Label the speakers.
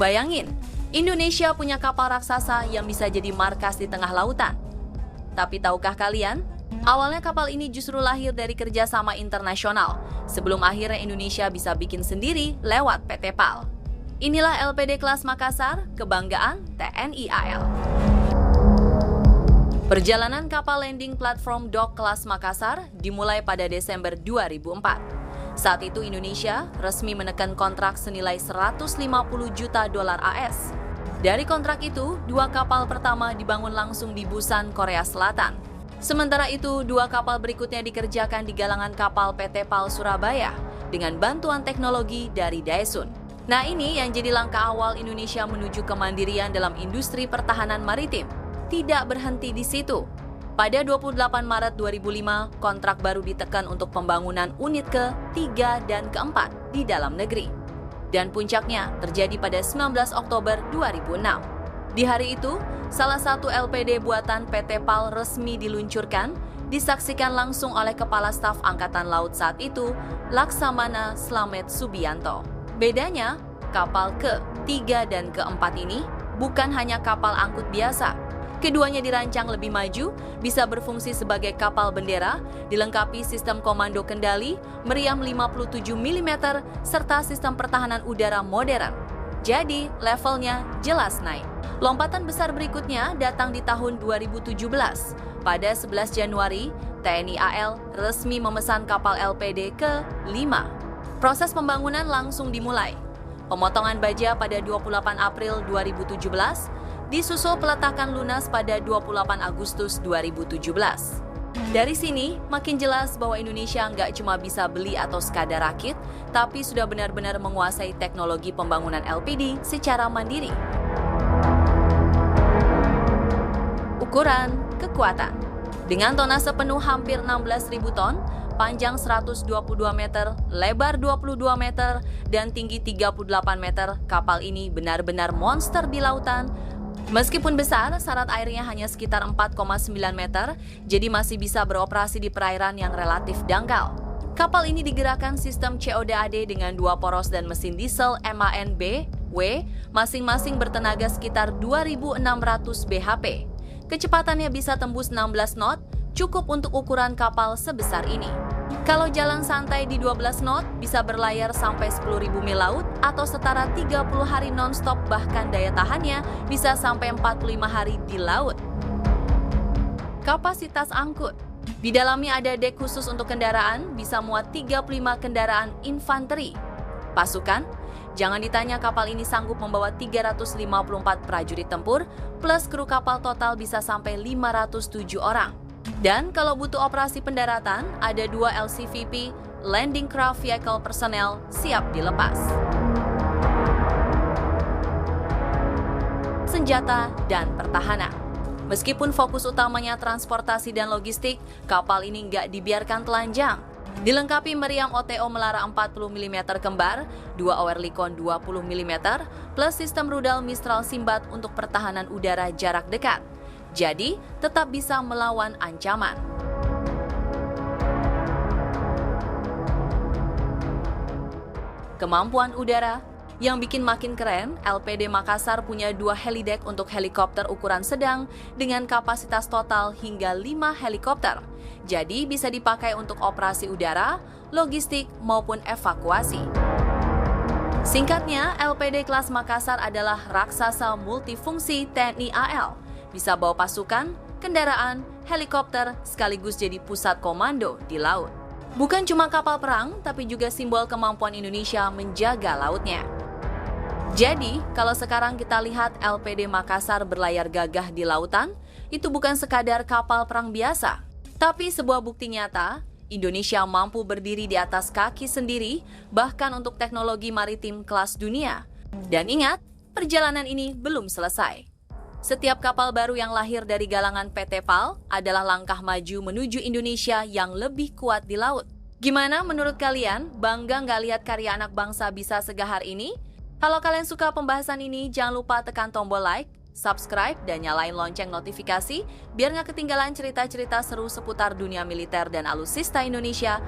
Speaker 1: Bayangin, Indonesia punya kapal raksasa yang bisa jadi markas di tengah lautan. Tapi tahukah kalian, awalnya kapal ini justru lahir dari kerjasama internasional, sebelum akhirnya Indonesia bisa bikin sendiri lewat PT PAL. Inilah LPD kelas Makassar, kebanggaan TNI AL. Perjalanan kapal landing platform dock kelas Makassar dimulai pada Desember 2004. Saat itu Indonesia resmi menekan kontrak senilai 150 juta dolar AS. Dari kontrak itu, 2 kapal pertama dibangun langsung di Busan, Korea Selatan. Sementara itu, 2 kapal berikutnya dikerjakan di galangan kapal PT PAL Surabaya dengan bantuan teknologi dari Daesun. Nah, ini yang jadi langkah awal Indonesia menuju kemandirian dalam industri pertahanan maritim. Tidak berhenti di situ. Pada 28 Maret 2005, kontrak baru ditekan untuk pembangunan unit ke-3 dan ke-4 di dalam negeri. Dan puncaknya terjadi pada 19 Oktober 2006. Di hari itu, salah satu LPD buatan PT PAL resmi diluncurkan, disaksikan langsung oleh Kepala Staf Angkatan Laut saat itu, Laksamana Slamet Subianto. Bedanya, kapal ke-3 dan ke-4 ini bukan hanya kapal angkut biasa. Keduanya dirancang lebih maju, bisa berfungsi sebagai kapal bendera, dilengkapi sistem komando kendali, meriam 57 mm, serta sistem pertahanan udara modern. Jadi, levelnya jelas naik. Lompatan besar berikutnya datang di tahun 2017. Pada 11 Januari, TNI AL resmi memesan kapal LPD ke-5. Proses pembangunan langsung dimulai. Pemotongan baja pada 28 April 2017, disusul peletakan lunas pada 28 Agustus 2017. Dari sini, makin jelas bahwa Indonesia nggak cuma bisa beli atau sekadar rakit, tapi sudah benar-benar menguasai teknologi pembangunan LPD secara mandiri. Ukuran, kekuatan. Dengan tonase penuh hampir 16.000 ton, panjang 122 meter, lebar 22 meter, dan tinggi 38 meter, kapal ini benar-benar monster di lautan. Meskipun besar, syarat airnya hanya sekitar 4,9 meter, jadi masih bisa beroperasi di perairan yang relatif dangkal. Kapal ini digerakkan sistem CODAD dengan 2 poros dan mesin diesel MAN-B-W, masing-masing bertenaga sekitar 2.600 bhp. Kecepatannya bisa tembus 16 knot, cukup untuk ukuran kapal sebesar ini. Kalau jalan santai di 12 knot, bisa berlayar sampai 10.000 mil laut atau setara 30 hari non-stop, bahkan daya tahannya bisa sampai 45 hari di laut. Kapasitas angkut. Di dalamnya ada dek khusus untuk kendaraan, bisa muat 35 kendaraan infanteri. Pasukan, jangan ditanya kapal ini sanggup membawa 354 prajurit tempur, plus kru kapal total bisa sampai 507 orang. Dan kalau butuh operasi pendaratan, ada 2 LCVP, Landing Craft Vehicle Personnel, siap dilepas. Senjata dan pertahanan. Meskipun fokus utamanya transportasi dan logistik, kapal ini nggak dibiarkan telanjang. Dilengkapi meriam OTO Melara 40 mm kembar, 2 Oerlikon 20 mm, plus sistem rudal Mistral Simbat untuk pertahanan udara jarak dekat. Jadi, tetap bisa melawan ancaman. Kemampuan udara. Yang bikin makin keren, LPD Makassar punya 2 helideck untuk helikopter ukuran sedang dengan kapasitas total hingga 5 helikopter. Jadi, bisa dipakai untuk operasi udara, logistik, maupun evakuasi. Singkatnya, LPD kelas Makassar adalah raksasa multifungsi TNI AL. Bisa bawa pasukan, kendaraan, helikopter, sekaligus jadi pusat komando di laut. Bukan cuma kapal perang, tapi juga simbol kemampuan Indonesia menjaga lautnya. Jadi, kalau sekarang kita lihat LPD Makassar berlayar gagah di lautan, itu bukan sekadar kapal perang biasa, tapi sebuah bukti nyata, Indonesia mampu berdiri di atas kaki sendiri, bahkan untuk teknologi maritim kelas dunia. Dan ingat, perjalanan ini belum selesai. Setiap kapal baru yang lahir dari galangan PT PAL adalah langkah maju menuju Indonesia yang lebih kuat di laut. Gimana menurut kalian? Bangga nggak lihat karya anak bangsa bisa segahar ini? Kalau kalian suka pembahasan ini, jangan lupa tekan tombol like, subscribe, dan nyalain lonceng notifikasi biar nggak ketinggalan cerita-cerita seru seputar dunia militer dan alutsista Indonesia.